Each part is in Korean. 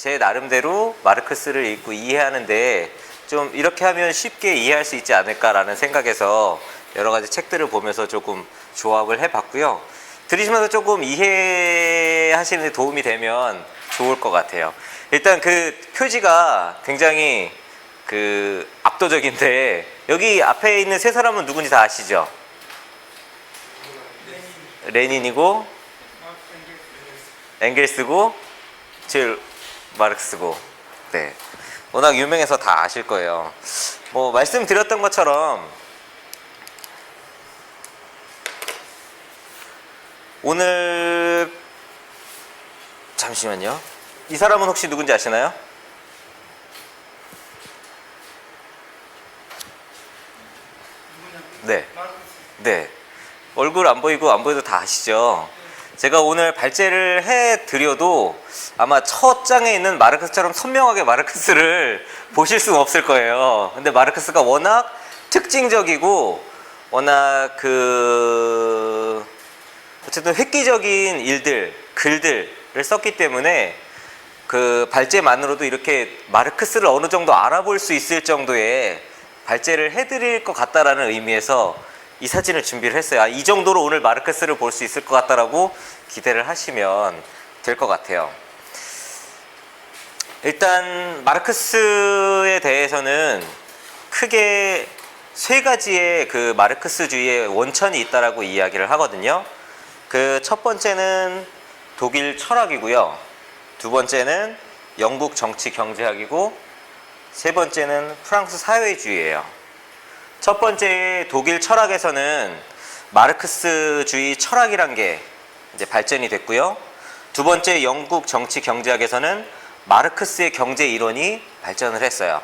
제 나름대로 마르크스를 읽고 이해하는데 좀 이렇게 하면 쉽게 이해할 수 있지 않을까라는 생각에서 여러 가지 책들을 보면서 조금 조합을 해봤고요. 들으시면서 조금 이해하시는 데 도움이 되면 좋을 것 같아요. 일단 그 표지가 굉장히 그 압도적인데 여기 앞에 있는 세 사람은 누군지 다 아시죠? 레닌이고 엥겔스고 제일 마르크스고, 네, 워낙 유명해서 다 아실 거예요. 뭐 말씀드렸던 것처럼 오늘 잠시만요. 이 사람은 혹시 누군지 아시나요? 네, 네. 얼굴 안 보이고 안 보여도 다 아시죠? 제가 오늘 발제를 해드려도 아마 첫 장에 있는 마르크스처럼 선명하게 마르크스를 보실 수는 없을 거예요. 근데 마르크스가 워낙 특징적이고 워낙 어쨌든 획기적인 일들, 글들을 썼기 때문에 그 발제만으로도 이렇게 마르크스를 어느 정도 알아볼 수 있을 정도의 발제를 해드릴 것 같다라는 의미에서 이 사진을 준비를 했어요. 이 정도로 오늘 마르크스를 볼 수 있을 것 같다라고 기대를 하시면 될 것 같아요. 일단 마르크스에 대해서는 크게 세 가지의 그 마르크스주의의 원천이 있다라고 이야기를 하거든요. 그 첫 번째는 독일 철학이고요. 두 번째는 영국 정치 경제학이고 세 번째는 프랑스 사회주의예요. 첫 번째 독일 철학에서는 마르크스주의 철학이란 게 이제 발전이 됐고요. 두 번째 영국 정치 경제학에서는 마르크스의 경제 이론이 발전을 했어요.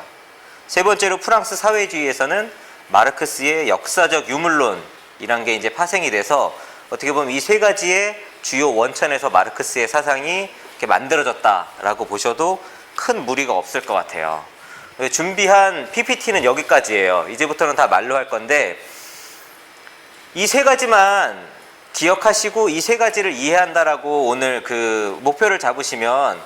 세 번째로 프랑스 사회주의에서는 마르크스의 역사적 유물론이란 게 이제 파생이 돼서 어떻게 보면 이 세 가지의 주요 원천에서 마르크스의 사상이 이렇게 만들어졌다라고 보셔도 큰 무리가 없을 것 같아요. 준비한 PPT는 여기까지예요. 이제부터는 다 말로 할 건데 이 세 가지만 기억하시고 이 세 가지를 이해한다라고 오늘 그 목표를 잡으시면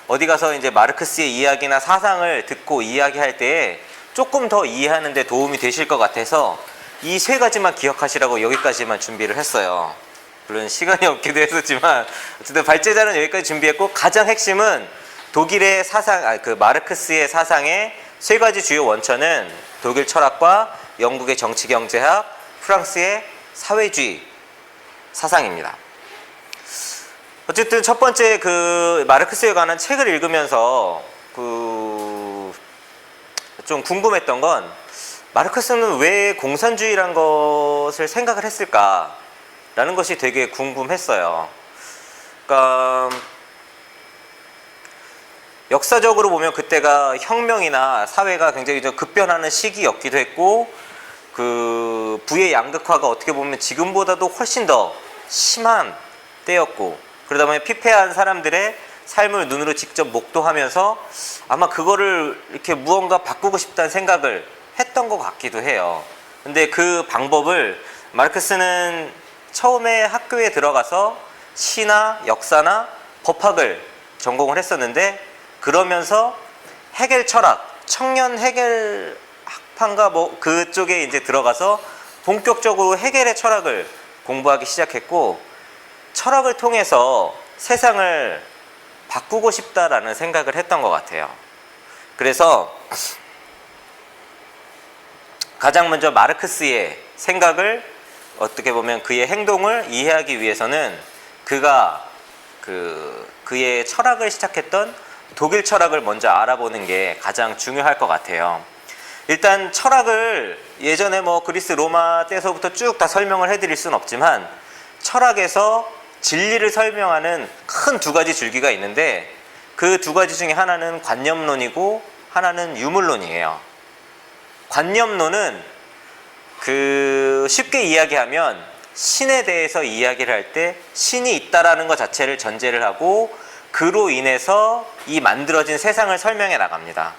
어디 가서 이제 마르크스의 이야기나 사상을 듣고 이야기할 때 조금 더 이해하는 데 도움이 되실 것 같아서 이 세 가지만 기억하시라고 여기까지만 준비를 했어요. 물론 시간이 없기도 했었지만 어쨌든 발제자는 여기까지 준비했고 가장 핵심은 독일의 사상, 그 마르크스의 사상의 세 가지 주요 원천은 독일 철학과 영국의 정치 경제학, 프랑스의 사회주의 사상입니다. 어쨌든 첫 번째 그 마르크스에 관한 책을 읽으면서 좀 궁금했던 건 마르크스는 왜 공산주의란 것을 생각을 했을까라는 것이 되게 궁금했어요. 그러니까 역사적으로 보면 그때가 혁명이나 사회가 굉장히 좀 급변하는 시기였기도 했고 그 부의 양극화가 어떻게 보면 지금보다도 훨씬 더 심한 때였고 그러다 보면 피폐한 사람들의 삶을 눈으로 직접 목도하면서 아마 그거를 이렇게 무언가 바꾸고 싶다는 생각을 했던 것 같기도 해요. 근데 그 방법을 마르크스는 처음에 학교에 들어가서 시나 역사나 법학을 전공을 했었는데 그러면서 헤겔 철학, 청년 헤겔 학파인가 뭐 그쪽에 이제 들어가서 본격적으로 헤겔의 철학을 공부하기 시작했고 철학을 통해서 세상을 바꾸고 싶다라는 생각을 했던 것 같아요. 그래서 가장 먼저 마르크스의 생각을 어떻게 보면 그의 행동을 이해하기 위해서는 그가 그의 철학을 시작했던 독일 철학을 먼저 알아보는 게 가장 중요할 것 같아요. 일단 철학을 예전에 뭐 그리스 로마 때서부터 쭉 다 설명을 해드릴 수는 없지만 철학에서 진리를 설명하는 큰 두 가지 줄기가 있는데 그 두 가지 중에 하나는 관념론이고 하나는 유물론이에요. 관념론은 쉽게 이야기하면 신에 대해서 이야기를 할 때 신이 있다라는 것 자체를 전제를 하고 그로 인해서 이 만들어진 세상을 설명해 나갑니다.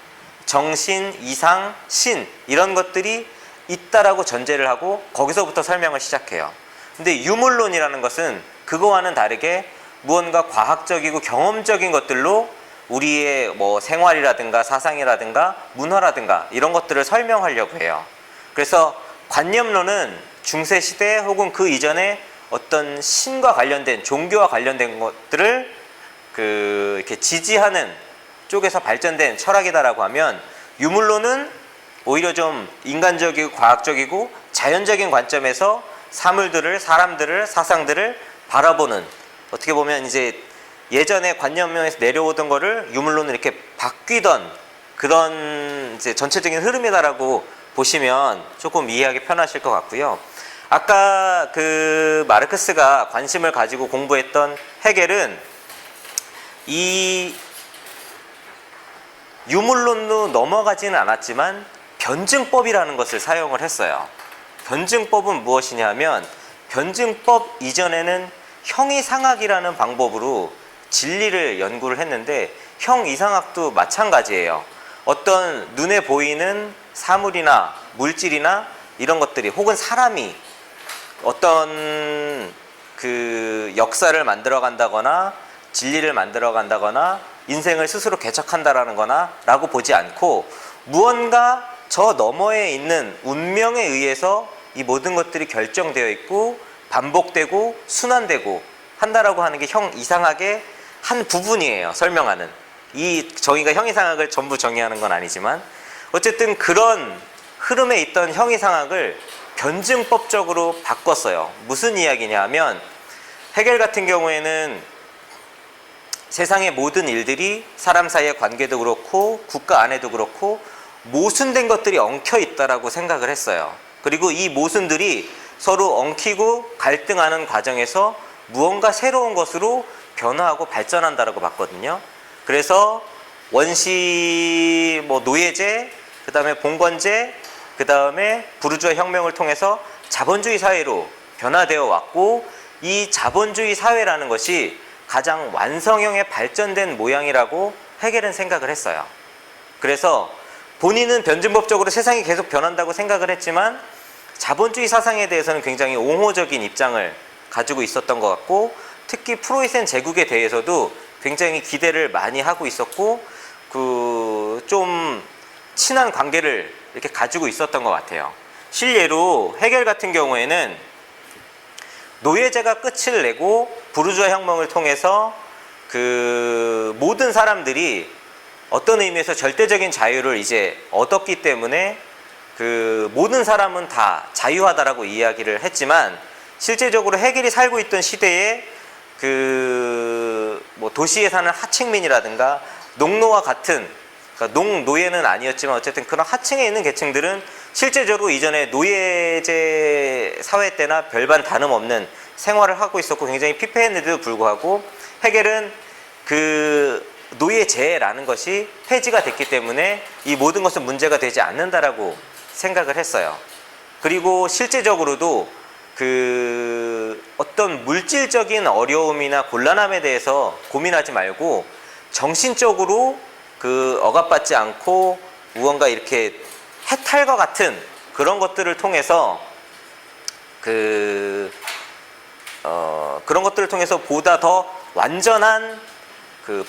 정신, 이상, 신 이런 것들이 있다라고 전제를 하고 거기서부터 설명을 시작해요. 근데 유물론이라는 것은 그거와는 다르게 무언가 과학적이고 경험적인 것들로 우리의 뭐 생활이라든가 사상이라든가 문화라든가 이런 것들을 설명하려고 해요. 그래서 관념론은 중세 시대 혹은 그 이전에 어떤 신과 관련된 종교와 관련된 것들을 이렇게 지지하는 쪽에서 발전된 철학이다라고 하면, 유물론은 오히려 좀 인간적이고 과학적이고 자연적인 관점에서 사물들을, 사람들을, 사상들을 바라보는, 어떻게 보면 이제 예전에 관념론에서 내려오던 거를 유물론으로 이렇게 바뀌던 그런 이제 전체적인 흐름이다라고 보시면 조금 이해하기 편하실 것 같고요. 아까 그 마르크스가 관심을 가지고 공부했던 헤겔은 이 유물론으로 넘어가지는 않았지만 변증법이라는 것을 사용을 했어요. 변증법은 무엇이냐면, 변증법 이전에는 형이상학이라는 방법으로 진리를 연구를 했는데, 형이상학도 마찬가지예요. 어떤 눈에 보이는 사물이나 물질이나 이런 것들이, 혹은 사람이 어떤 그 역사를 만들어 간다거나 진리를 만들어 간다거나 인생을 스스로 개척한다라는 거나 라고 보지 않고, 무언가 저 너머에 있는 운명에 의해서 이 모든 것들이 결정되어 있고 반복되고 순환되고 한다라고 하는 게 형이상학의 한 부분이에요. 설명하는, 이 정의가 형이상학을 전부 정의하는 건 아니지만 어쨌든 그런 흐름에 있던 형이상학을 변증법적으로 바꿨어요. 무슨 이야기냐 하면, 헤겔 같은 경우에는 세상의 모든 일들이 사람 사이의 관계도 그렇고 국가 안에도 그렇고 모순된 것들이 엉켜 있다라고 생각을 했어요. 그리고 이 모순들이 서로 엉키고 갈등하는 과정에서 무언가 새로운 것으로 변화하고 발전한다라고 봤거든요. 그래서 원시 노예제, 그 다음에 봉건제, 그 다음에 부르주아 혁명을 통해서 자본주의 사회로 변화되어 왔고, 이 자본주의 사회라는 것이 가장 완성형의 발전된 모양이라고 헤겔은 생각을 했어요. 그래서 본인은 변증법적으로 세상이 계속 변한다고 생각을 했지만 자본주의 사상에 대해서는 굉장히 옹호적인 입장을 가지고 있었던 것 같고, 특히 프로이센 제국에 대해서도 굉장히 기대를 많이 하고 있었고, 좀 친한 관계를 이렇게 가지고 있었던 것 같아요. 실례로 헤겔 같은 경우에는 노예제가 끝을 내고 부르주아 혁명을 통해서 모든 사람들이 어떤 의미에서 절대적인 자유를 이제 얻었기 때문에 모든 사람은 다 자유하다라고 이야기를 했지만, 실제적으로 헤겔이 살고 있던 시대에 도시에 사는 하층민이라든가 농노와 같은, 그러니까 농노예는 아니었지만 어쨌든 그런 하층에 있는 계층들은 실제적으로 이전에 노예제 사회 때나 별반 다름없는 생활을 하고 있었고 굉장히 피폐했는데도 불구하고, 헤겔은 노예제라는 것이 폐지가 됐기 때문에 이 모든 것은 문제가 되지 않는다라고 생각을 했어요. 그리고 실제적으로도 어떤 물질적인 어려움이나 곤란함에 대해서 고민하지 말고 정신적으로 억압받지 않고 무언가 이렇게 해탈과 같은 그런 것들을 통해서 그런 것들을 통해서 보다 더 완전한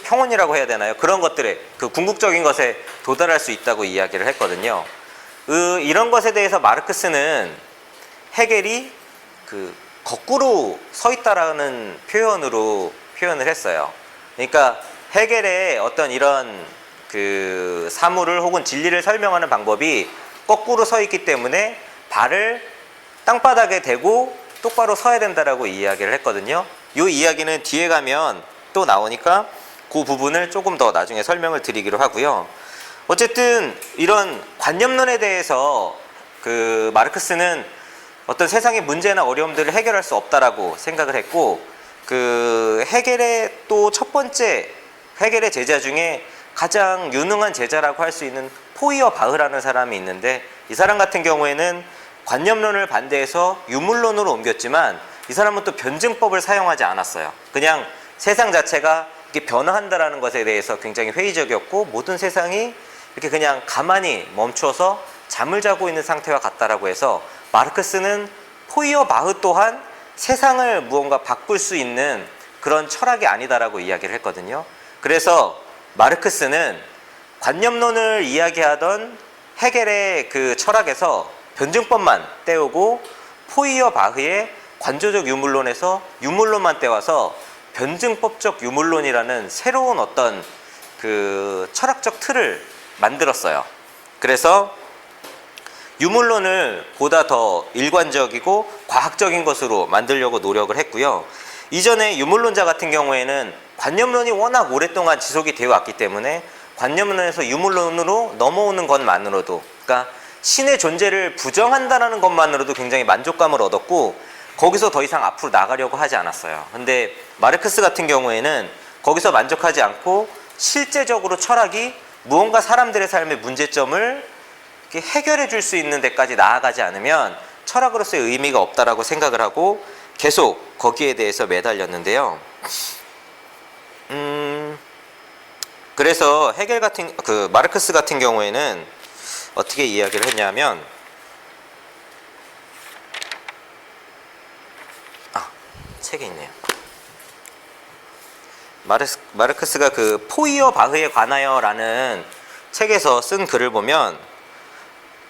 평온이라고 해야 되나요? 그런 것들에 궁극적인 것에 도달할 수 있다고 이야기를 했거든요. 이런 것에 대해서 마르크스는 헤겔이 거꾸로 서 있다라는 표현으로 표현을 했어요. 그러니까 헤겔의 어떤 이런 사물을 혹은 진리를 설명하는 방법이 거꾸로 서 있기 때문에 발을 땅바닥에 대고 똑바로 서야 된다라고 이야기를 했거든요. 이 이야기는 뒤에 가면 또 나오니까 그 부분을 조금 더 나중에 설명을 드리기로 하고요. 어쨌든 이런 관념론에 대해서 마르크스는 어떤 세상의 문제나 어려움들을 해결할 수 없다라고 생각을 했고, 헤겔의 또 첫 번째 헤겔의 제자 중에 가장 유능한 제자라고 할 수 있는 포이어바흐라는 사람이 있는데, 이 사람 같은 경우에는 관념론을 반대해서 유물론으로 옮겼지만 이 사람은 또 변증법을 사용하지 않았어요. 그냥 세상 자체가 이렇게 변화한다라는 것에 대해서 굉장히 회의적이었고, 모든 세상이 이렇게 그냥 가만히 멈춰서 잠을 자고 있는 상태와 같다라고 해서, 마르크스는 포이어바흐 또한 세상을 무언가 바꿀 수 있는 그런 철학이 아니다라고 이야기를 했거든요. 그래서 마르크스는 관념론을 이야기하던 헤겔의 그 철학에서 변증법만 떼우고 포이어바흐의 관조적 유물론에서 유물론만 떼와서 변증법적 유물론이라는 새로운 어떤 그 철학적 틀을 만들었어요. 그래서 유물론을 보다 더 일관적이고 과학적인 것으로 만들려고 노력을 했고요. 이전에 유물론자 같은 경우에는 관념론이 워낙 오랫동안 지속이 되어 왔기 때문에 관념론에서 유물론으로 넘어오는 것만으로도, 그러니까 신의 존재를 부정한다는 것만으로도 굉장히 만족감을 얻었고 거기서 더 이상 앞으로 나가려고 하지 않았어요. 근데 마르크스 같은 경우에는 거기서 만족하지 않고 실제적으로 철학이 무언가 사람들의 삶의 문제점을 해결해 줄 수 있는 데까지 나아가지 않으면 철학으로서의 의미가 없다라고 생각을 하고 계속 거기에 대해서 매달렸는데요. 그래서 헤겔 같은 그 마르크스 같은 경우에는 어떻게 이야기를 했냐면, 책에 있네요. 마르크스가 그 포이어바흐에 관하여라는 책에서 쓴 글을 보면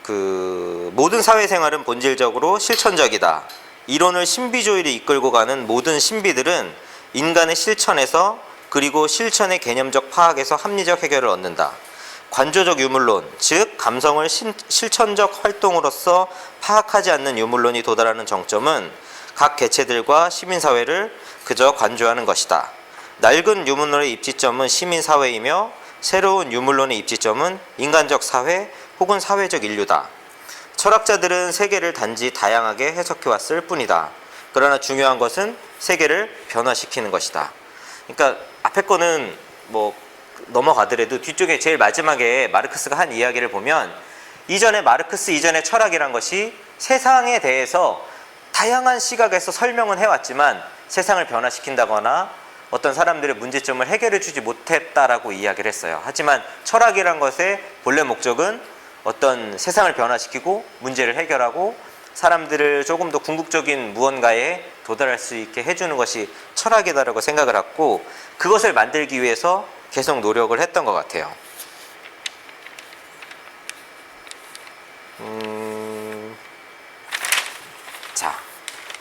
그 모든 사회생활은 본질적으로 실천적이다. 이론을 신비주의로 이끌고 가는 모든 신비들은 인간의 실천에서 그리고 실천의 개념적 파악에서 합리적 해결을 얻는다. 관조적 유물론, 즉 감성을 실천적 활동으로서 파악하지 않는 유물론이 도달하는 정점은 각 개체들과 시민사회를 그저 관조하는 것이다. 낡은 유물론의 입지점은 시민사회이며 새로운 유물론의 입지점은 인간적 사회 혹은 사회적 인류다. 철학자들은 세계를 단지 다양하게 해석해왔을 뿐이다. 그러나 중요한 것은 세계를 변화시키는 것이다. 그러니까 앞에 거는 뭐 넘어가더라도 뒤쪽에 제일 마지막에 마르크스가 한 이야기를 보면 이전에 마르크스 이전의 철학이란 것이 세상에 대해서 다양한 시각에서 설명은 해왔지만 세상을 변화시킨다거나 어떤 사람들의 문제점을 해결해 주지 못했다라고 이야기를 했어요. 하지만 철학이란 것의 본래 목적은 어떤 세상을 변화시키고 문제를 해결하고 사람들을 조금 더 궁극적인 무언가에 도달할 수 있게 해주는 것이 철학이다라고 생각을 했고 그것을 만들기 위해서 계속 노력을 했던 것 같아요. 자,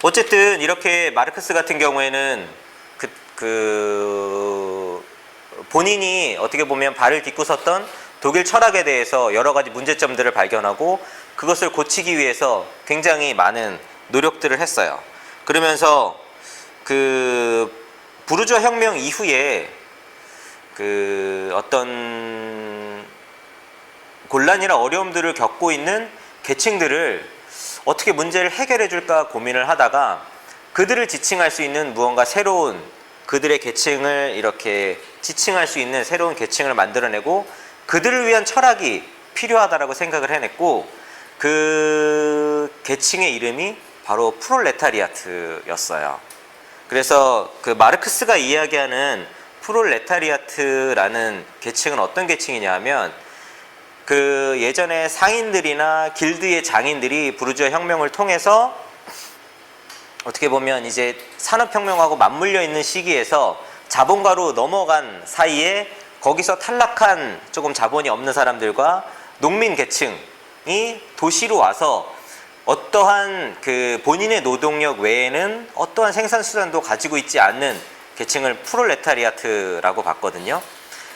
어쨌든 이렇게 마르크스 같은 경우에는 본인이 어떻게 보면 발을 딛고 섰던 독일 철학에 대해서 여러 가지 문제점들을 발견하고 그것을 고치기 위해서 굉장히 많은 노력들을 했어요. 그러면서 그 부르주아 혁명 이후에 그 어떤 곤란이나 어려움들을 겪고 있는 계층들을 어떻게 문제를 해결해 줄까 고민을 하다가 그들을 지칭할 수 있는 무언가 새로운 그들의 계층을 이렇게 지칭할 수 있는 새로운 계층을 만들어내고 그들을 위한 철학이 필요하다라고 생각을 해냈고 그 계층의 이름이 바로 프롤레타리아트였어요. 그래서 그 마르크스가 이야기하는 프롤레타리아트라는 계층은 어떤 계층이냐 하면 그 예전에 상인들이나 길드의 장인들이 부르주아 혁명을 통해서 어떻게 보면 이제 산업혁명하고 맞물려 있는 시기에서 자본가로 넘어간 사이에 거기서 탈락한 조금 자본이 없는 사람들과 농민 계층이 도시로 와서 어떠한 그 본인의 노동력 외에는 어떠한 생산수단도 가지고 있지 않는 계층을 프롤레타리아트라고 봤거든요.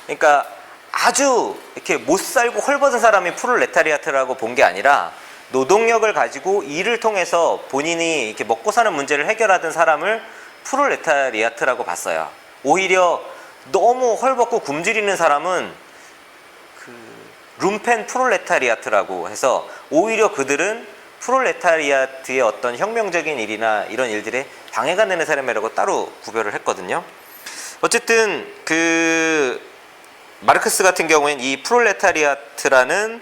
그러니까 아주 이렇게 못 살고 헐벗은 사람이 프롤레타리아트라고 본 게 아니라 노동력을 가지고 일을 통해서 본인이 이렇게 먹고 사는 문제를 해결하던 사람을 프롤레타리아트라고 봤어요. 오히려 너무 헐벗고 굶주리는 사람은 그 룸펜 프롤레타리아트라고 해서 오히려 그들은 프롤레타리아트의 어떤 혁명적인 일이나 이런 일들에 방해가 되는 사람이라고 따로 구별을 했거든요. 어쨌든 그 마르크스 같은 경우에는 이 프롤레타리아트라는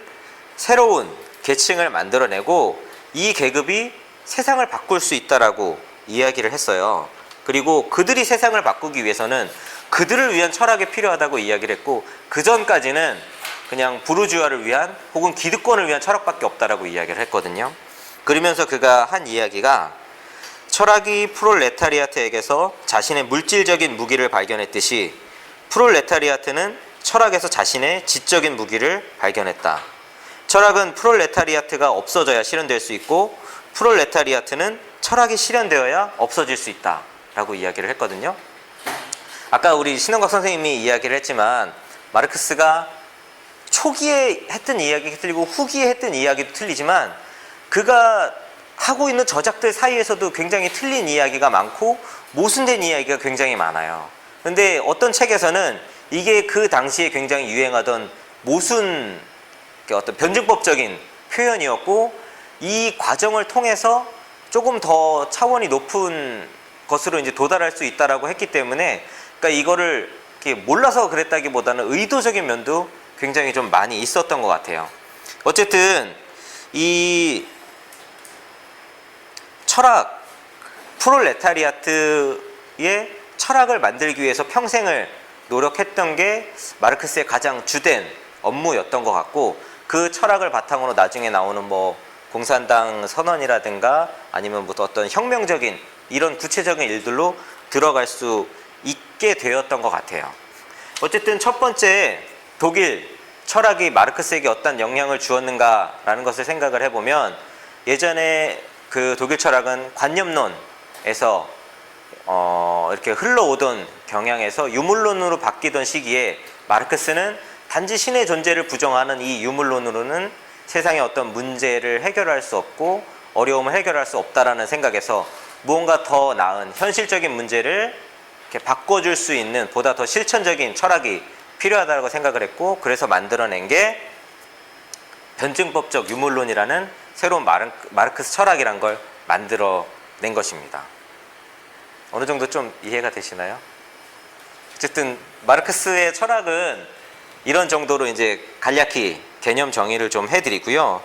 새로운 계층을 만들어내고 이 계급이 세상을 바꿀 수 있다라고 이야기를 했어요. 그리고 그들이 세상을 바꾸기 위해서는 그들을 위한 철학이 필요하다고 이야기를 했고 그 전까지는 그냥 부르주아를 위한 혹은 기득권을 위한 철학밖에 없다라고 이야기를 했거든요. 그러면서 그가 한 이야기가 철학이 프롤레타리아트에게서 자신의 물질적인 무기를 발견했듯이 프롤레타리아트는 철학에서 자신의 지적인 무기를 발견했다. 철학은 프롤레타리아트가 없어져야 실현될 수 있고 프롤레타리아트는 철학이 실현되어야 없어질 수 있다 라고 이야기를 했거든요. 아까 우리 신원각 선생님이 이야기를 했지만 마르크스가 초기에 했던 이야기가 틀리고 후기에 했던 이야기도 틀리지만 그가 하고 있는 저작들 사이에서도 굉장히 틀린 이야기가 많고 모순된 이야기가 굉장히 많아요. 근데 어떤 책에서는 이게 그 당시에 굉장히 유행하던 모순 어떤 변증법적인 표현이었고 이 과정을 통해서 조금 더 차원이 높은 것으로 이제 도달할 수 있다라고 했기 때문에 그러니까 이거를 이렇게 몰라서 그랬다기보다는 의도적인 면도 굉장히 좀 많이 있었던 것 같아요. 어쨌든 이 철학 프롤레타리아트의 철학을 만들기 위해서 평생을 노력했던 게 마르크스의 가장 주된 업무였던 것 같고 그 철학을 바탕으로 나중에 나오는 뭐 공산당 선언이라든가 아니면 뭐 어떤 혁명적인 이런 구체적인 일들로 들어갈 수 있게 되었던 것 같아요. 어쨌든 첫 번째 독일 철학이 마르크스에게 어떤 영향을 주었는가라는 것을 생각을 해보면 예전에 그 독일 철학은 관념론에서 이렇게 흘러오던 경향에서 유물론으로 바뀌던 시기에 마르크스는 단지 신의 존재를 부정하는 이 유물론으로는 세상의 어떤 문제를 해결할 수 없고 어려움을 해결할 수 없다라는 생각에서 무언가 더 나은 현실적인 문제를 이렇게 바꿔줄 수 있는 보다 더 실천적인 철학이 필요하다고 생각을 했고 그래서 만들어낸 게 변증법적 유물론이라는 새로운 마르크스 철학이란 걸 만들어낸 것입니다. 어느 정도 좀 이해가 되시나요? 어쨌든 마르크스의 철학은 이런 정도로 이제 간략히 개념 정의를 좀 해드리고요.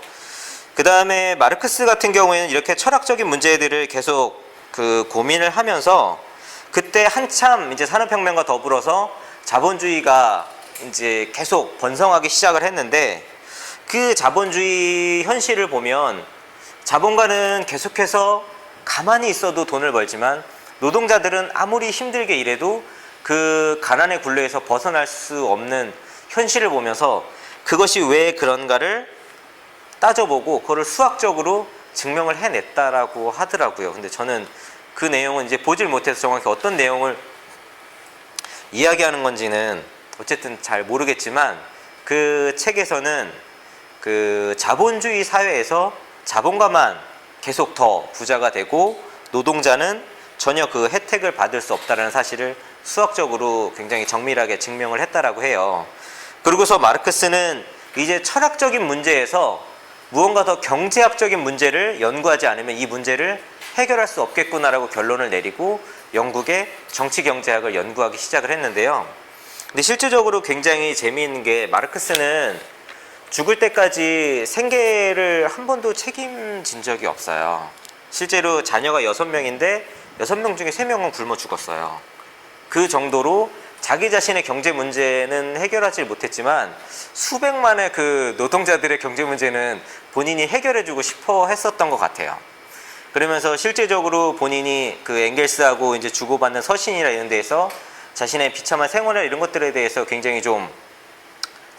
그 다음에 마르크스 같은 경우에는 이렇게 철학적인 문제들을 계속 그 고민을 하면서 그때 한참 이제 산업혁명과 더불어서 자본주의가 이제 계속 번성하기 시작을 했는데 그 자본주의 현실을 보면 자본가는 계속해서 가만히 있어도 돈을 벌지만 노동자들은 아무리 힘들게 일해도 그 가난의 굴레에서 벗어날 수 없는 현실을 보면서 그것이 왜 그런가를 따져보고 그거를 수학적으로 증명을 해냈다라고 하더라고요. 근데 저는 그 내용은 이제 보질 못해서 정확히 어떤 내용을 이야기하는 건지는 어쨌든 잘 모르겠지만 그 책에서는 그 자본주의 사회에서 자본가만 계속 더 부자가 되고 노동자는 전혀 그 혜택을 받을 수 없다는 사실을 수학적으로 굉장히 정밀하게 증명을 했다라고 해요. 그러고서 마르크스는 이제 철학적인 문제에서 무언가 더 경제학적인 문제를 연구하지 않으면 이 문제를 해결할 수 없겠구나라고 결론을 내리고 영국의 정치경제학을 연구하기 시작을 했는데요. 근데 실질적으로 굉장히 재미있는 게 마르크스는 죽을 때까지 생계를 한 번도 책임진 적이 없어요. 실제로 자녀가 6명인데 6명 중에 3명은 굶어 죽었어요. 그 정도로 자기 자신의 경제 문제는 해결하지 못했지만 수백만의 그 노동자들의 경제 문제는 본인이 해결해주고 싶어 했었던 것 같아요. 그러면서 실제적으로 본인이 그 엥겔스하고 이제 주고받는 서신이나 이런 데에서 자신의 비참한 생활이나 이런 것들에 대해서 굉장히 좀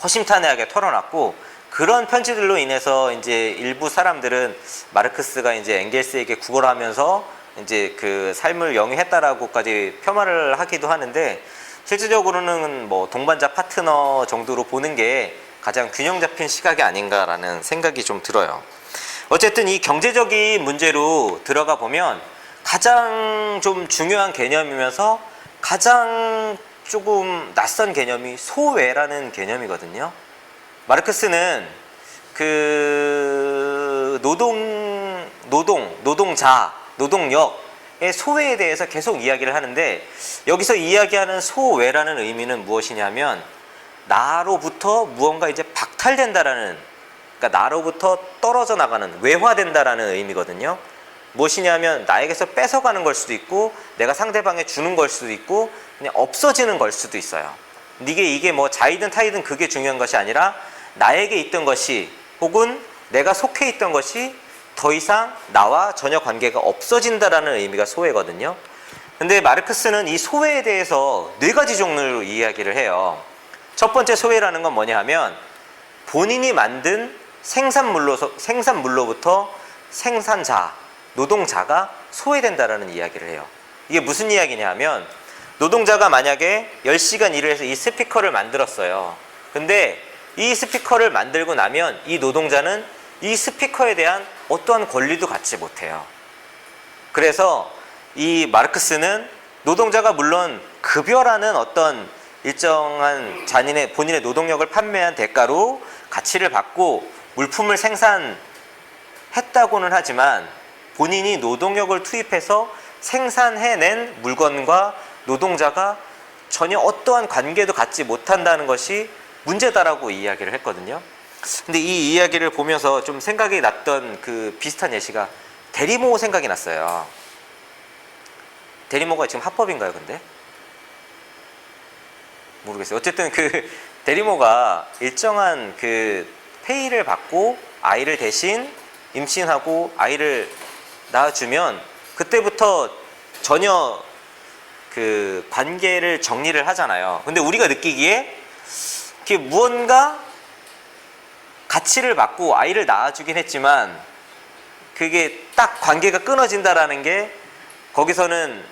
허심탄회하게 털어놨고 그런 편지들로 인해서 이제 일부 사람들은 마르크스가 이제 엥겔스에게 구걸하면서 이제 그 삶을 영위했다라고까지 폄하를 하기도 하는데 실질적으로는 뭐 동반자 파트너 정도로 보는 게 가장 균형 잡힌 시각이 아닌가라는 생각이 좀 들어요. 어쨌든 이 경제적인 문제로 들어가 보면 가장 좀 중요한 개념이면서 가장 조금 낯선 개념이 소외라는 개념이거든요. 마르크스는 그 노동자, 노동력의 소외에 대해서 계속 이야기를 하는데 여기서 이야기하는 소외라는 의미는 무엇이냐면 나로부터 무언가 이제 박탈된다라는, 그러니까 나로부터 떨어져 나가는, 외화된다라는 의미거든요. 무엇이냐면 나에게서 뺏어가는 걸 수도 있고 내가 상대방에 주는 걸 수도 있고 그냥 없어지는 걸 수도 있어요. 이게 뭐 자이든 타이든 그게 중요한 것이 아니라 나에게 있던 것이 혹은 내가 속해 있던 것이 더 이상 나와 전혀 관계가 없어진다라는 의미가 소외거든요. 근데 마르크스는 이 소외에 대해서 4가지 종류로 이야기를 해요. 첫 번째 소외라는 건 뭐냐 하면 본인이 만든 생산물로부터 생산자, 노동자가 소외된다라는 이야기를 해요. 이게 무슨 이야기냐 하면 노동자가 만약에 10시간 일을 해서 이 스피커를 만들었어요. 근데 이 스피커를 만들고 나면 이 노동자는 이 스피커에 대한 어떠한 권리도 갖지 못해요. 그래서 이 마르크스는 노동자가 물론 급여라는 어떤 일정한 본인의 노동력을 판매한 대가로 가치를 받고 물품을 생산했다고는 하지만 본인이 노동력을 투입해서 생산해낸 물건과 노동자가 전혀 어떠한 관계도 갖지 못한다는 것이 문제다라고 이야기를 했거든요. 근데 이 이야기를 보면서 좀 생각이 났던 그 비슷한 예시가 대리모 생각이 났어요. 대리모가 지금 합법인가요, 근데? 모르겠어요. 어쨌든 그 대리모가 일정한 그 페이를 받고 아이를 대신 임신하고 아이를 낳아주면 그때부터 전혀 그 관계를 정리를 하잖아요. 근데 우리가 느끼기에 이렇게 무언가 가치를 받고 아이를 낳아주긴 했지만 그게 딱 관계가 끊어진다라는 게 거기서는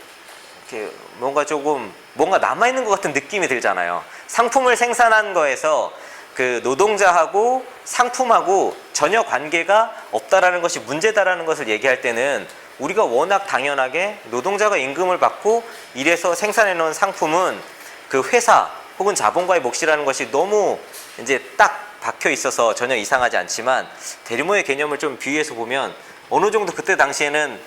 이렇게 뭔가 남아있는 것 같은 느낌이 들잖아요. 상품을 생산한 거에서 그 노동자하고 상품하고 전혀 관계가 없다라는 것이 문제다라는 것을 얘기할 때는 우리가 워낙 당연하게 노동자가 임금을 받고 일해서 생산해 놓은 상품은 그 회사 혹은 자본가의 몫이라는 것이 너무 이제 딱 박혀 있어서 전혀 이상하지 않지만 대리모의 개념을 좀 비유해서 보면 어느 정도 그때 당시에는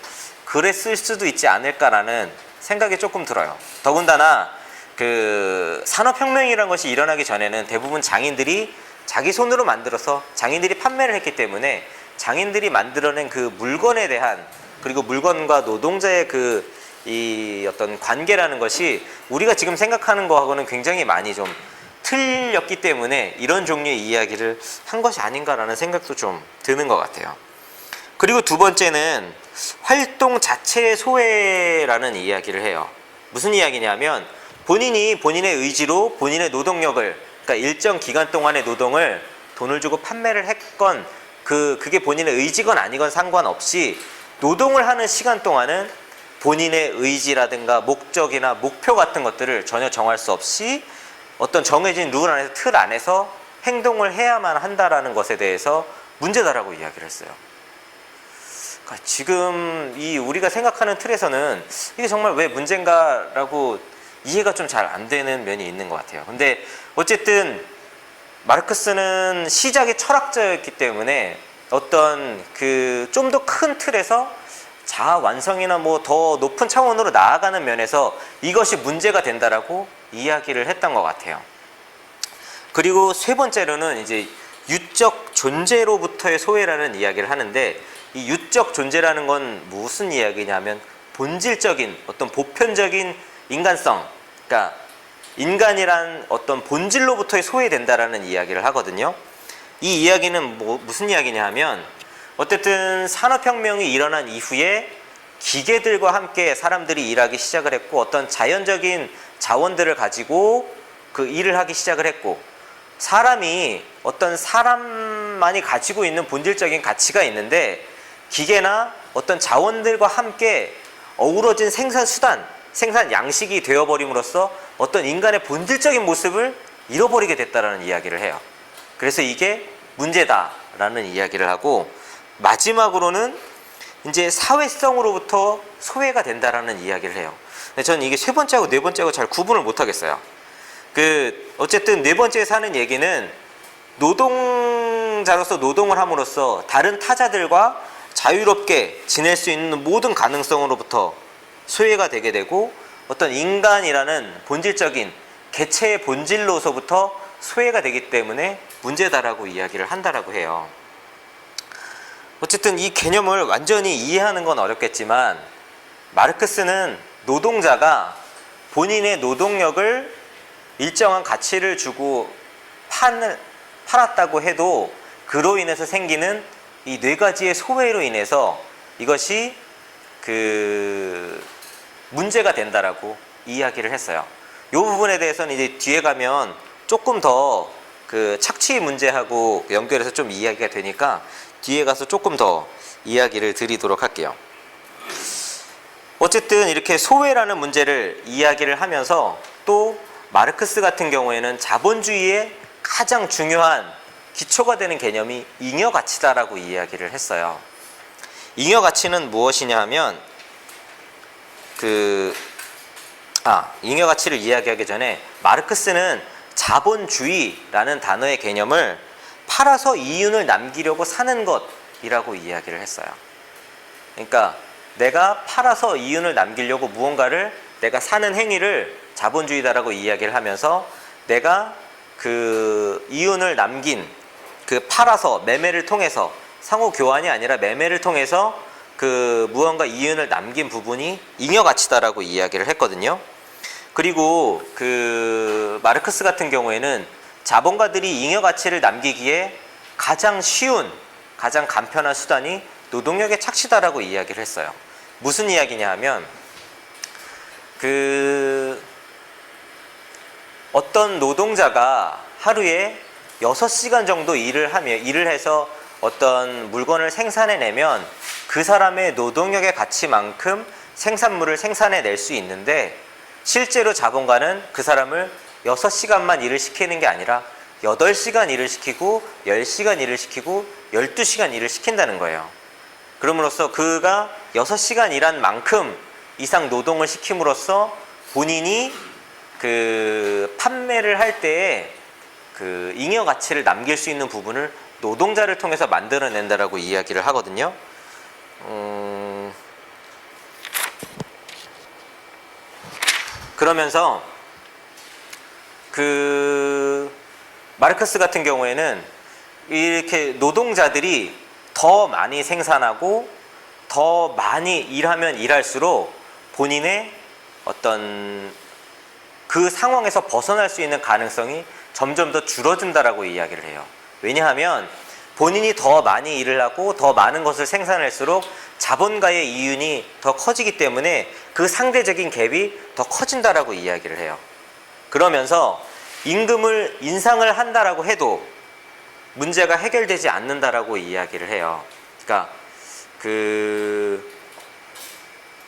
그랬을 수도 있지 않을까라는 생각이 조금 들어요. 더군다나 그 산업혁명이라는 것이 일어나기 전에는 대부분 장인들이 자기 손으로 만들어서 장인들이 판매를 했기 때문에 장인들이 만들어낸 그 물건에 대한 그리고 물건과 노동자의 이 어떤 관계라는 것이 우리가 지금 생각하는 거하고는 굉장히 많이 좀 틀렸기 때문에 이런 종류의 이야기를 한 것이 아닌가라는 생각도 좀 드는 것 같아요. 그리고 두 번째는 활동 자체의 소외라는 이야기를 해요. 무슨 이야기냐면 본인이 본인의 의지로 본인의 노동력을 그러니까 일정 기간 동안의 노동을 돈을 주고 판매를 했건 그게 본인의 의지건 아니건 상관없이 노동을 하는 시간 동안은 본인의 의지라든가 목적이나 목표 같은 것들을 전혀 정할 수 없이 어떤 정해진 룰 안에서 틀 안에서 행동을 해야만 한다라는 것에 대해서 문제다라고 이야기를 했어요. 그러니까 지금 우리가 생각하는 틀에서는 이게 정말 왜 문제인가라고 이해가 좀 잘 안 되는 면이 있는 것 같아요. 근데 어쨌든 마르크스는 시작이 철학자였기 때문에 어떤 그 좀 더 큰 틀에서 자아 완성이나 뭐 더 높은 차원으로 나아가는 면에서 이것이 문제가 된다라고 이야기를 했던 것 같아요. 그리고 세 번째로는 이제 유적 존재로부터의 소외라는 이야기를 하는데 이 유적 존재라는 건 무슨 이야기냐면 본질적인 어떤 보편적인 인간성, 그러니까 인간이란 어떤 본질로부터의 소외된다라는 이야기를 하거든요. 이 이야기는 무슨 이야기냐 하면 어쨌든 산업혁명이 일어난 이후에 기계들과 함께 사람들이 일하기 시작을 했고 어떤 자연적인 자원들을 가지고 그 일을 하기 시작을 했고 사람이 어떤 사람만이 가지고 있는 본질적인 가치가 있는데 기계나 어떤 자원들과 함께 어우러진 생산수단, 생산 양식이 되어버림으로써 어떤 인간의 본질적인 모습을 잃어버리게 됐다라는 이야기를 해요. 그래서 이게 문제다라는 이야기를 하고 마지막으로는 이제 사회성으로부터 소외가 된다라는 이야기를 해요. 근데 저는 이게 세 번째하고 네 번째하고 잘 구분을 못 하겠어요. 어쨌든 네 번째에 사는 얘기는 노동자로서 노동을 함으로써 다른 타자들과 자유롭게 지낼 수 있는 모든 가능성으로부터 소외가 되게 되고 어떤 인간이라는 본질적인 개체의 본질로서부터 소외가 되기 때문에 문제다라고 이야기를 한다라고 해요. 어쨌든 이 개념을 완전히 이해하는 건 어렵겠지만 마르크스는 노동자가 본인의 노동력을 일정한 가치를 주고 팔았다고 해도 그로 인해서 생기는 이 네 가지의 소외로 인해서 이것이 문제가 된다라고 이야기를 했어요. 이 부분에 대해서는 이제 뒤에 가면 조금 더 그 착취 문제하고 연결해서 좀 이야기가 되니까 뒤에 가서 조금 더 이야기를 드리도록 할게요. 어쨌든 이렇게 소외라는 문제를 이야기를 하면서 또 마르크스 같은 경우에는 자본주의의 가장 중요한 기초가 되는 개념이 잉여 가치다라고 이야기를 했어요. 잉여 가치는 무엇이냐 하면 잉여 가치를 이야기하기 전에 마르크스는 자본주의라는 단어의 개념을 팔아서 이윤을 남기려고 사는 것이라고 이야기를 했어요. 그러니까 내가 팔아서 이윤을 남기려고 무언가를 내가 사는 행위를 자본주의다라고 이야기를 하면서 내가 그 이윤을 남긴 그 팔아서 매매를 통해서 상호 교환이 아니라 매매를 통해서 그 무언가 이윤을 남긴 부분이 잉여 가치다라고 이야기를 했거든요. 그리고 그 마르크스 같은 경우에는 자본가들이 잉여 가치를 남기기에 가장 쉬운, 가장 간편한 수단이 노동력의 착취다라고 이야기를 했어요. 무슨 이야기냐 하면 어떤 노동자가 하루에 6시간 정도 일을 해서 어떤 물건을 생산해내면 그 사람의 노동력의 가치만큼 생산물을 생산해낼 수 있는데 실제로 자본가는 그 사람을 6시간만 일을 시키는 게 아니라 8시간 일을 시키고 10시간 일을 시키고 12시간 일을 시킨다는 거예요. 그럼으로써 그가 6시간 일한 만큼 이상 노동을 시킴으로써 본인이 그 판매를 할 때에 그 잉여 가치를 남길 수 있는 부분을 노동자를 통해서 만들어낸다라고 이야기를 하거든요. 그러면서 그 마르크스 같은 경우에는 이렇게 노동자들이 더 많이 생산하고 더 많이 일하면 일할수록 본인의 어떤 그 상황에서 벗어날 수 있는 가능성이 점점 더 줄어든다라고 이야기를 해요. 왜냐하면 본인이 더 많이 일을 하고 더 많은 것을 생산할수록 자본가의 이윤이 더 커지기 때문에 그 상대적인 갭이 더 커진다라고 이야기를 해요. 그러면서 임금을 인상을 한다라고 해도 문제가 해결되지 않는다라고 이야기를 해요. 그러니까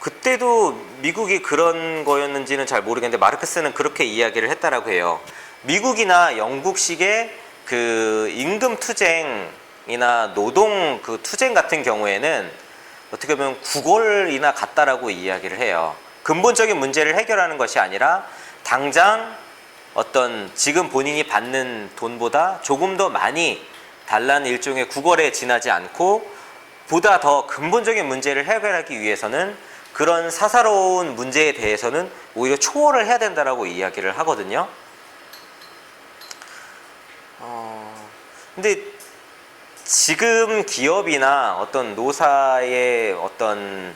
그때도 미국이 그런 거였는지는 잘 모르겠는데 마르크스는 그렇게 이야기를 했다라고 해요. 미국이나 영국식의 그 임금 투쟁이나 노동 그 투쟁 같은 경우에는 어떻게 보면 구걸이나 같다라고 이야기를 해요. 근본적인 문제를 해결하는 것이 아니라 당장 어떤 지금 본인이 받는 돈보다 조금 더 많이 달라는 일종의 구걸에 지나지 않고 보다 더 근본적인 문제를 해결하기 위해서는 그런 사사로운 문제에 대해서는 오히려 초월을 해야 된다라고 이야기를 하거든요. 근데 지금 기업이나 어떤 노사의 어떤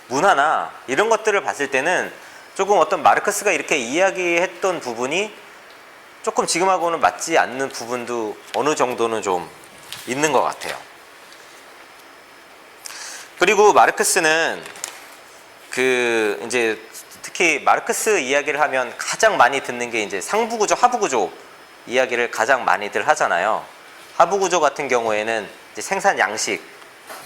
문화나 이런 것들을 봤을 때는 조금 어떤 마르크스가 이렇게 이야기했던 부분이 조금 지금하고는 맞지 않는 부분도 어느 정도는 좀 있는 것 같아요. 그리고 마르크스는 이제 특히 마르크스 이야기를 하면 가장 많이 듣는 게 이제 상부구조, 하부구조 이야기를 가장 많이들 하잖아요. 하부구조 같은 경우에는 이제 생산 양식,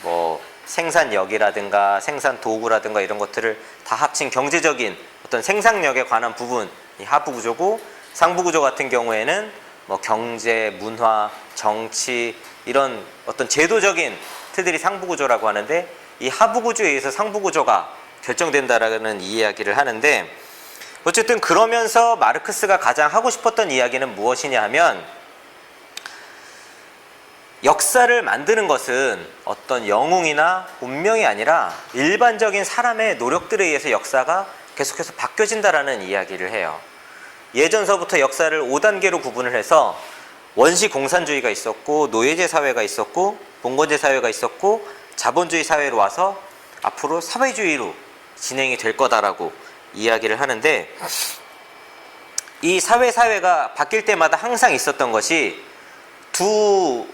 뭐 생산력이라든가 생산 도구라든가 이런 것들을 다 합친 경제적인 어떤 생산력에 관한 부분이 하부구조고, 상부구조 같은 경우에는 뭐 경제, 문화, 정치 이런 어떤 제도적인 틀들이 상부구조라고 하는데, 이 하부구조에 의해서 상부구조가 결정된다라는 이야기를 하는데, 어쨌든 그러면서 마르크스가 가장 하고 싶었던 이야기는 무엇이냐 하면, 역사를 만드는 것은 어떤 영웅이나 운명이 아니라 일반적인 사람의 노력들에 의해서 역사가 계속해서 바뀌어진다라는 이야기를 해요. 예전서부터 역사를 5단계로 구분을 해서 원시 공산주의가 있었고, 노예제 사회가 있었고, 봉건제 사회가 있었고, 자본주의 사회로 와서 앞으로 사회주의로 진행이 될 거다라고 이야기를 하는데, 이 사회가 바뀔 때마다 항상 있었던 것이 두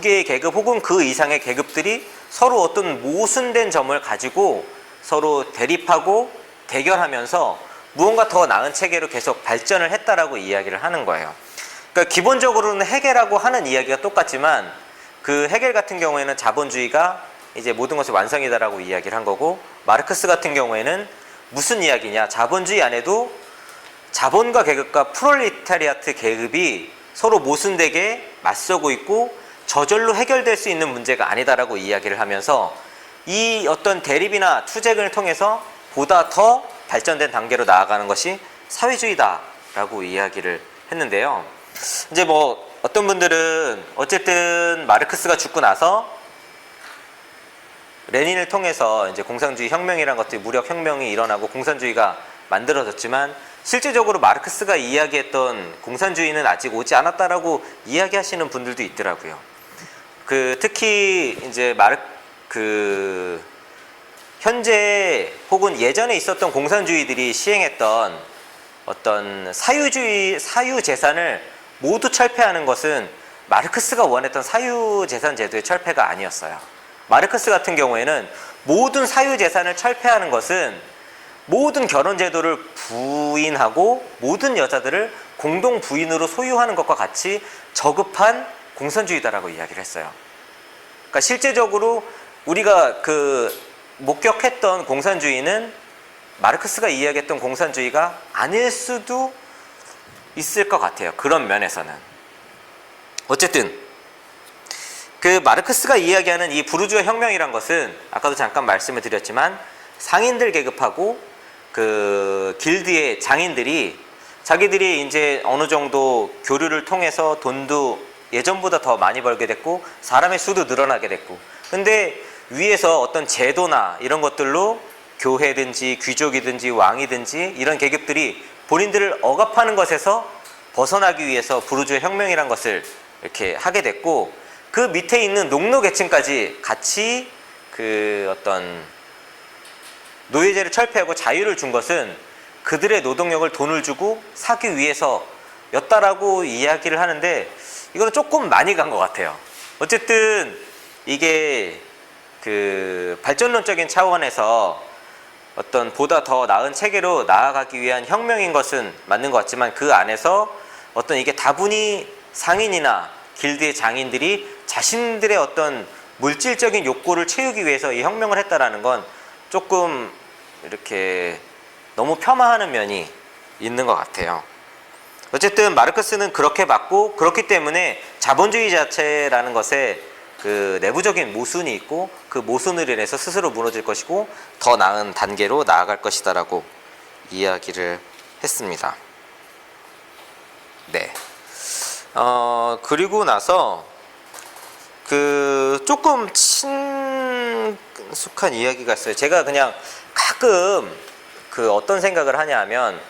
개의 계급 혹은 그 이상의 계급들이 서로 어떤 모순된 점을 가지고 서로 대립하고 대결하면서 무언가 더 나은 체계로 계속 발전을 했다라고 이야기를 하는 거예요. 그러니까 기본적으로는 헤겔하고 하는 이야기가 똑같지만 그 헤겔 같은 경우에는 자본주의가 이제 모든 것의 완성이다라고 이야기를 한 거고, 마르크스 같은 경우에는 무슨 이야기냐, 자본주의 안에도 자본가 계급과 프롤레타리아트 계급이 서로 모순되게 맞서고 있고 저절로 해결될 수 있는 문제가 아니다라고 이야기를 하면서 이 어떤 대립이나 투쟁을 통해서 보다 더 발전된 단계로 나아가는 것이 사회주의다라고 이야기를 했는데요. 이제 뭐 어떤 분들은 어쨌든 마르크스가 죽고 나서 레닌을 통해서 이제 공산주의 혁명이란 것들이, 무력 혁명이 일어나고 공산주의가 만들어졌지만 실제적으로 마르크스가 이야기했던 공산주의는 아직 오지 않았다라고 이야기하시는 분들도 있더라고요. 특히 이제 현재 혹은 예전에 있었던 공산주의들이 시행했던 어떤 사유 재산을 모두 철폐하는 것은 마르크스가 원했던 사유 재산 제도의 철폐가 아니었어요. 마르크스 같은 경우에는 모든 사유 재산을 철폐하는 것은 모든 결혼 제도를 부인하고 모든 여자들을 공동 부인으로 소유하는 것과 같이 저급한 공산주의다라고 이야기를 했어요. 그러니까 실제적으로 우리가 목격했던 공산주의는 마르크스가 이야기했던 공산주의가 아닐 수도 있을 것 같아요. 그런 면에서는. 어쨌든 마르크스가 이야기하는 이 부르주아 혁명이란 것은 아까도 잠깐 말씀을 드렸지만 상인들 계급하고 길드의 장인들이 자기들이 이제 어느 정도 교류를 통해서 돈도 예전보다 더 많이 벌게 됐고 사람의 수도 늘어나게 됐고, 근데 위에서 어떤 제도나 이런 것들로 교회든지 귀족이든지 왕이든지 이런 계급들이 본인들을 억압하는 것에서 벗어나기 위해서 부르주아 혁명이란 것을 이렇게 하게 됐고, 그 밑에 있는 농노 계층까지 같이 어떤 노예제를 철폐하고 자유를 준 것은 그들의 노동력을 돈을 주고 사기 위해서였다라고 이야기를 하는데, 이거는 조금 많이 간 것 같아요. 어쨌든 이게 발전론적인 차원에서 어떤 보다 더 나은 체계로 나아가기 위한 혁명인 것은 맞는 것 같지만, 그 안에서 어떤 이게 다분히 상인이나 길드의 장인들이 자신들의 어떤 물질적인 욕구를 채우기 위해서 이 혁명을 했다라는 건 조금 이렇게 너무 폄하하는 면이 있는 것 같아요. 어쨌든 마르크스는 그렇게 봤고, 그렇기 때문에 자본주의 자체라는 것에 내부적인 모순이 있고 그 모순으로 인해서 스스로 무너질 것이고 더 나은 단계로 나아갈 것이다라고 이야기를 했습니다. 네. 그리고 나서 조금 친숙한 이야기가 있어요. 제가 그냥 가끔 어떤 생각을 하냐 하면,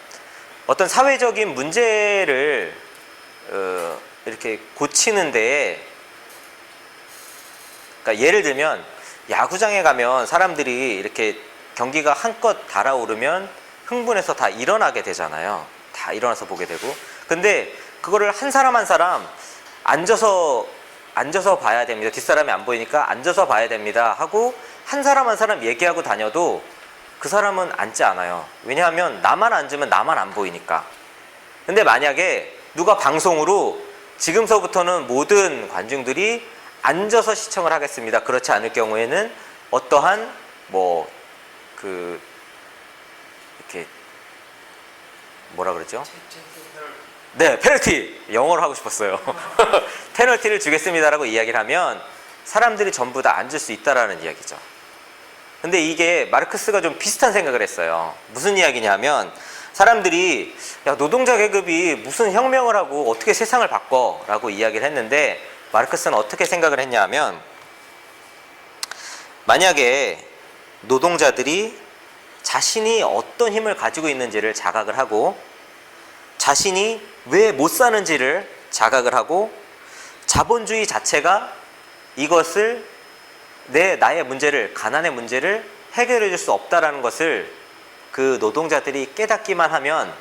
어떤 사회적인 문제를 이렇게 고치는 데에, 그러니까 예를 들면 야구장에 가면 사람들이 이렇게 경기가 한껏 달아오르면 흥분해서 다 일어나게 되잖아요. 다 일어나서 보게 되고. 근데 그거를 한 사람 한 사람 앉아서 봐야 됩니다. 뒷사람이 안 보이니까 앉아서 봐야 됩니다 하고 한 사람 한 사람 얘기하고 다녀도 그 사람은 앉지 않아요. 왜냐하면 나만 앉으면 나만 안 보이니까. 근데 만약에 누가 방송으로 지금서부터는 모든 관중들이 앉아서 시청을 하겠습니다, 그렇지 않을 경우에는 어떠한 이렇게 뭐라 그러죠? 네, 페널티. 영어로 하고 싶었어요. 페널티를 주겠습니다라고 이야기를 하면 사람들이 전부 다 앉을 수 있다라는 이야기죠. 근데 이게 마르크스가 좀 비슷한 생각을 했어요. 무슨 이야기냐면, 사람들이 야, 노동자 계급이 무슨 혁명을 하고 어떻게 세상을 바꿔 라고 이야기를 했는데, 마르크스는 어떻게 생각을 했냐면, 만약에 노동자들이 자신이 어떤 힘을 가지고 있는지를 자각을 하고 자신이 왜 못 사는지를 자각을 하고 자본주의 자체가 이것을 나의 문제를, 가난의 문제를 해결해 줄 수 없다라는 것을 그 노동자들이 깨닫기만 하면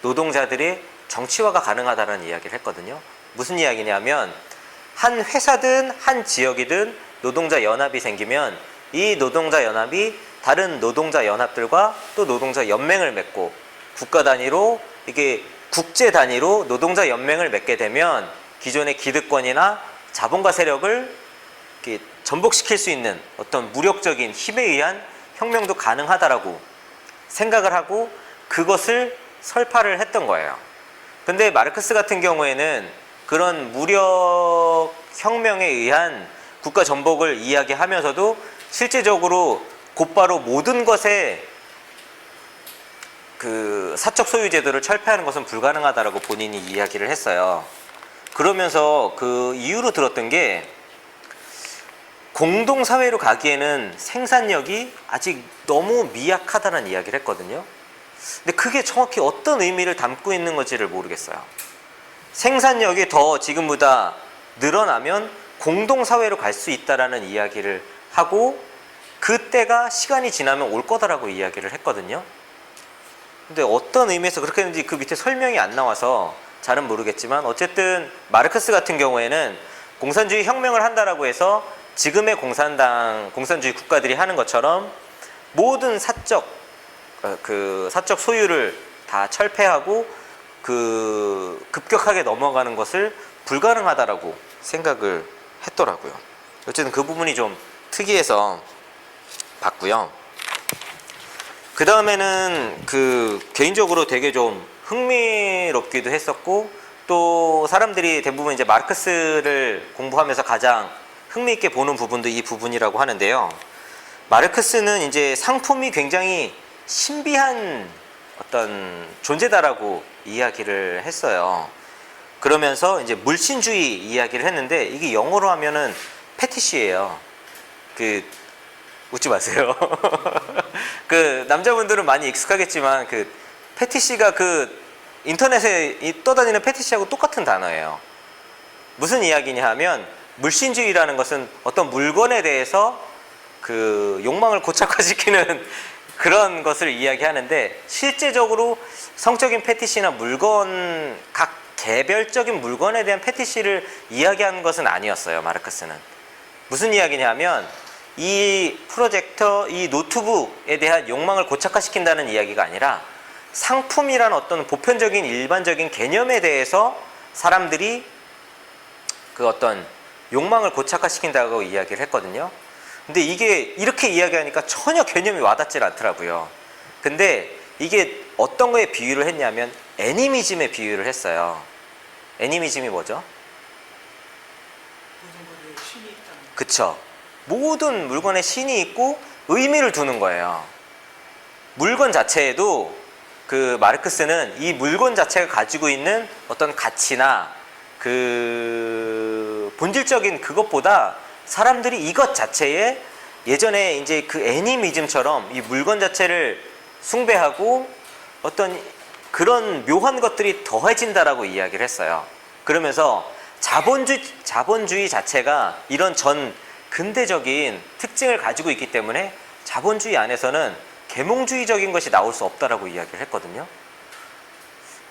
노동자들의 정치화가 가능하다는 이야기를 했거든요. 무슨 이야기냐면, 한 회사든 한 지역이든 노동자 연합이 생기면 이 노동자 연합이 다른 노동자 연합들과 또 노동자 연맹을 맺고 국가 단위로 이게 국제 단위로 노동자 연맹을 맺게 되면 기존의 기득권이나 자본가 세력을 이렇게 전복시킬 수 있는 어떤 무력적인 힘에 의한 혁명도 가능하다라고 생각을 하고 그것을 설파를 했던 거예요. 근데 마르크스 같은 경우에는 그런 무력 혁명에 의한 국가 전복을 이야기하면서도 실제적으로 곧바로 모든 것에 그 사적 소유 제도를 철폐하는 것은 불가능하다라고 본인이 이야기를 했어요. 그러면서 그 이유로 들었던 게 공동사회로 가기에는 생산력이 아직 너무 미약하다는 이야기를 했거든요. 근데 그게 정확히 어떤 의미를 담고 있는 건지를 모르겠어요. 생산력이 더 지금보다 늘어나면 공동사회로 갈 수 있다라는 이야기를 하고 그때가 시간이 지나면 올 거다라고 이야기를 했거든요. 근데 어떤 의미에서 그렇게 했는지 그 밑에 설명이 안 나와서 잘은 모르겠지만 어쨌든 마르크스 같은 경우에는 공산주의 혁명을 한다라고 해서 지금의 공산주의 국가들이 하는 것처럼 모든 사적 소유를 다 철폐하고 그 급격하게 넘어가는 것을 불가능하다라고 생각을 했더라고요. 어쨌든 그 부분이 좀 특이해서 봤고요. 그 다음에는 그 개인적으로 되게 좀 흥미롭기도 했었고 또 사람들이 대부분 이제 마르크스를 공부하면서 가장 흥미있게 보는 부분도 이 부분이라고 하는데요. 마르크스는 이제 상품이 굉장히 신비한 어떤 존재다라고 이야기를 했어요. 그러면서 이제 물신주의 이야기를 했는데 이게 영어로 하면은 패티시예요. 웃지 마세요. 그 남자분들은 많이 익숙하겠지만 그 패티시가 그 인터넷에 떠다니는 패티시하고 똑같은 단어예요. 무슨 이야기냐 하면 물신주의라는 것은 어떤 물건에 대해서 그 욕망을 고착화시키는 그런 것을 이야기하는데 실제적으로 성적인 패티시나 물건 각 개별적인 물건에 대한 패티시를 이야기하는 것은 아니었어요. 마르크스는 무슨 이야기냐면 이 프로젝터, 이 노트북에 대한 욕망을 고착화시킨다는 이야기가 아니라 상품이란 어떤 보편적인 일반적인 개념에 대해서 사람들이 그 어떤 욕망을 고착화시킨다고 이야기를 했거든요. 근데 이게 이렇게 이야기하니까 전혀 개념이 와닿질 않더라고요. 근데 이게 어떤 거에 비유를 했냐면 애니미즘에 비유를 했어요. 애니미즘이 뭐죠? 그쵸. 모든 물건에 신이 있고 의미를 두는 거예요. 물건 자체에도 그 마르크스는 이 물건 자체가 가지고 있는 어떤 가치나 그 본질적인 그것보다 사람들이 이것 자체에 예전에 이제 그 애니미즘처럼 이 물건 자체를 숭배하고 어떤 그런 묘한 것들이 더해진다라고 이야기를 했어요. 그러면서 자본주의 자체가 이런 전 근대적인 특징을 가지고 있기 때문에 자본주의 안에서는 계몽주의적인 것이 나올 수 없다라고 이야기를 했거든요.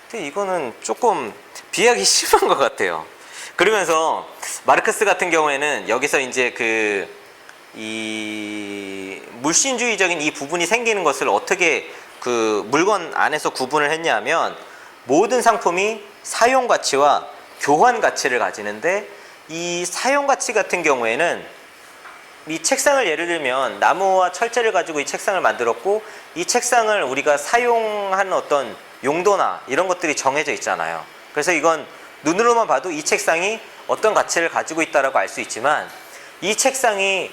근데 이거는 조금 비하기 심한 것 같아요. 그러면서 마르크스 같은 경우에는 여기서 이제 이 물신주의적인 이 부분이 생기는 것을 어떻게 그 물건 안에서 구분을 했냐면 모든 상품이 사용 가치와 교환 가치를 가지는데 이 사용 가치 같은 경우에는 이 책상을 예를 들면 나무와 철제를 가지고 이 책상을 만들었고 이 책상을 우리가 사용하는 어떤 용도나 이런 것들이 정해져 있잖아요. 그래서 이건 눈으로만 봐도 이 책상이 어떤 가치를 가지고 있다라고 알 수 있지만 이 책상이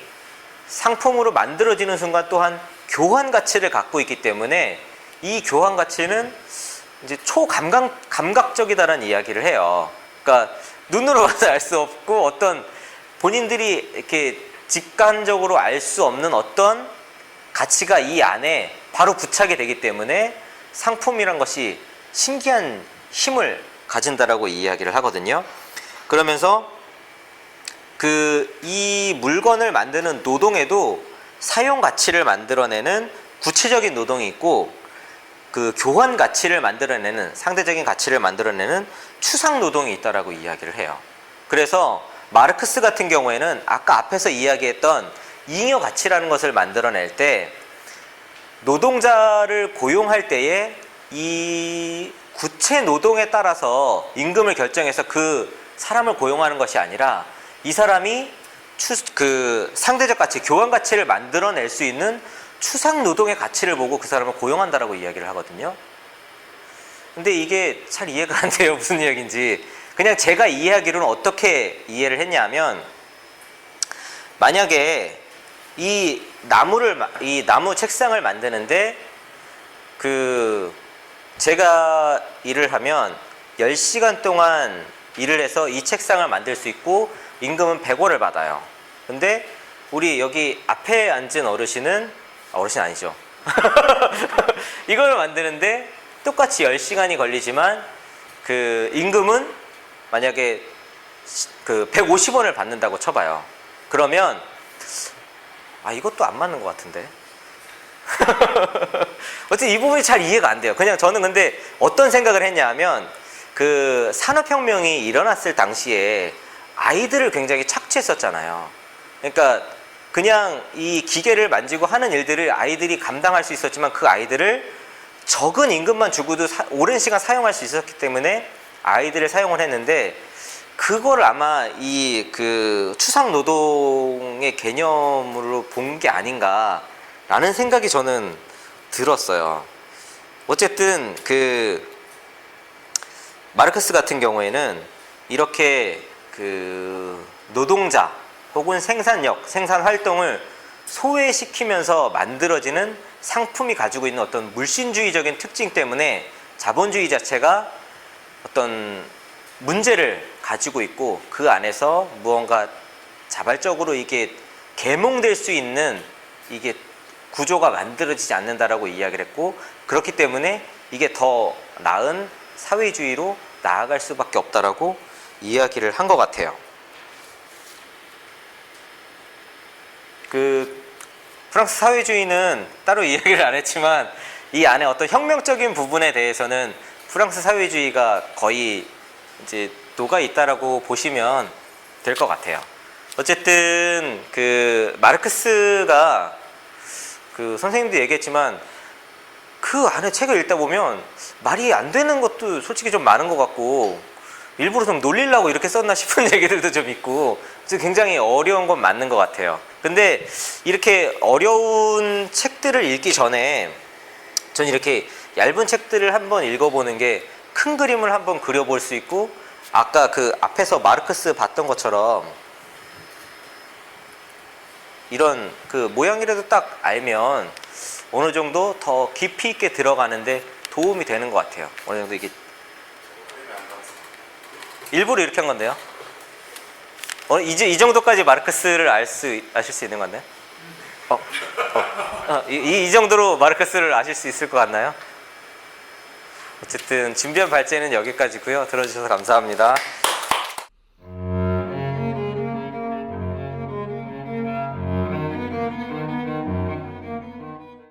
상품으로 만들어지는 순간 또한 교환 가치를 갖고 있기 때문에 이 교환 가치는 이제 초감각적이다라는 이야기를 해요. 그러니까 눈으로 봐서 알 수 없고 어떤 본인들이 이렇게 직관적으로 알 수 없는 어떤 가치가 이 안에 바로 부착이 되기 때문에 상품이란 것이 신기한 힘을 가진다라고 이야기를 하거든요. 그러면서 이 물건을 만드는 노동에도 사용 가치를 만들어내는 구체적인 노동이 있고 그 교환 가치를 만들어내는 상대적인 가치를 만들어내는 추상 노동이 있다라고 이야기를 해요. 그래서 마르크스 같은 경우에는 아까 앞에서 이야기했던 잉여 가치라는 것을 만들어낼 때 노동자를 고용할 때에 이 구체 노동에 따라서 임금을 결정해서 그 사람을 고용하는 것이 아니라 이 사람이 그 상대적 가치, 교환 가치를 만들어낼 수 있는 추상 노동의 가치를 보고 그 사람을 고용한다라고 이야기를 하거든요. 근데 이게 잘 이해가 안 돼요. 무슨 이야기인지. 그냥 제가 이해하기로는 어떻게 이해를 했냐면, 만약에 이 나무 책상을 만드는데 제가 일을 하면 10시간 동안 일을 해서 이 책상을 만들 수 있고 임금은 100원을 받아요. 근데 우리 여기 앞에 앉은 어르신은, 어르신 아니죠. 이걸 만드는데 똑같이 10시간이 걸리지만 그 임금은 만약에 그 150원을 받는다고 쳐봐요. 그러면 이것도 안 맞는 것 같은데. 어쨌든 이 부분이 잘 이해가 안 돼요. 그냥 저는 근데 어떤 생각을 했냐 하면, 그 산업혁명이 일어났을 당시에 아이들을 굉장히 착취했었잖아요. 그러니까 그냥 이 기계를 만지고 하는 일들을 아이들이 감당할 수 있었지만 그 아이들을 적은 임금만 주고도 오랜 시간 사용할 수 있었기 때문에 아이들을 사용을 했는데, 그걸 아마 이 그 추상 노동의 개념으로 본 게 아닌가라는 생각이 저는 들었어요. 어쨌든 그 마르크스 같은 경우에는 이렇게 그 노동자 혹은 생산력, 생산 활동을 소외시키면서 만들어지는 상품이 가지고 있는 어떤 물신주의적인 특징 때문에 자본주의 자체가 어떤 문제를 가지고 있고, 그 안에서 무언가 자발적으로 이게 계몽될 수 있는 이게 구조가 만들어지지 않는다라고 이야기를 했고, 그렇기 때문에 이게 더 나은 사회주의로 나아갈 수밖에 없다라고 이야기를 한 것 같아요. 그 프랑스 사회주의는 따로 이야기를 안 했지만 이 안에 어떤 혁명적인 부분에 대해서는 프랑스 사회주의가 거의 이제 녹아 있다라고 보시면 될 것 같아요. 어쨌든 그 마르크스가 그 선생님도 얘기했지만 그 안에 책을 읽다 보면 말이 안 되는 것도 솔직히 좀 많은 것 같고, 일부러 좀 놀리려고 이렇게 썼나 싶은 얘기들도 좀 있고, 굉장히 어려운 건 맞는 것 같아요. 근데 이렇게 어려운 책들을 읽기 전에 전 이렇게 얇은 책들을 한번 읽어보는 게 큰 그림을 한번 그려볼 수 있고, 아까 그 앞에서 마르크스 봤던 것처럼 이런 그 모양이라도 딱 알면 어느 정도 더 깊이 있게 들어가는데 도움이 되는 것 같아요. 어느 정도 이게 일부러 이렇게 한 건데요. 이제 이 정도까지 마르크스를 아실 수 있는 건데? 이 정도로 마르크스를 아실 수 있을 것 같나요? 어쨌든 준비한 발제는 여기까지고요. 들어주셔서 감사합니다.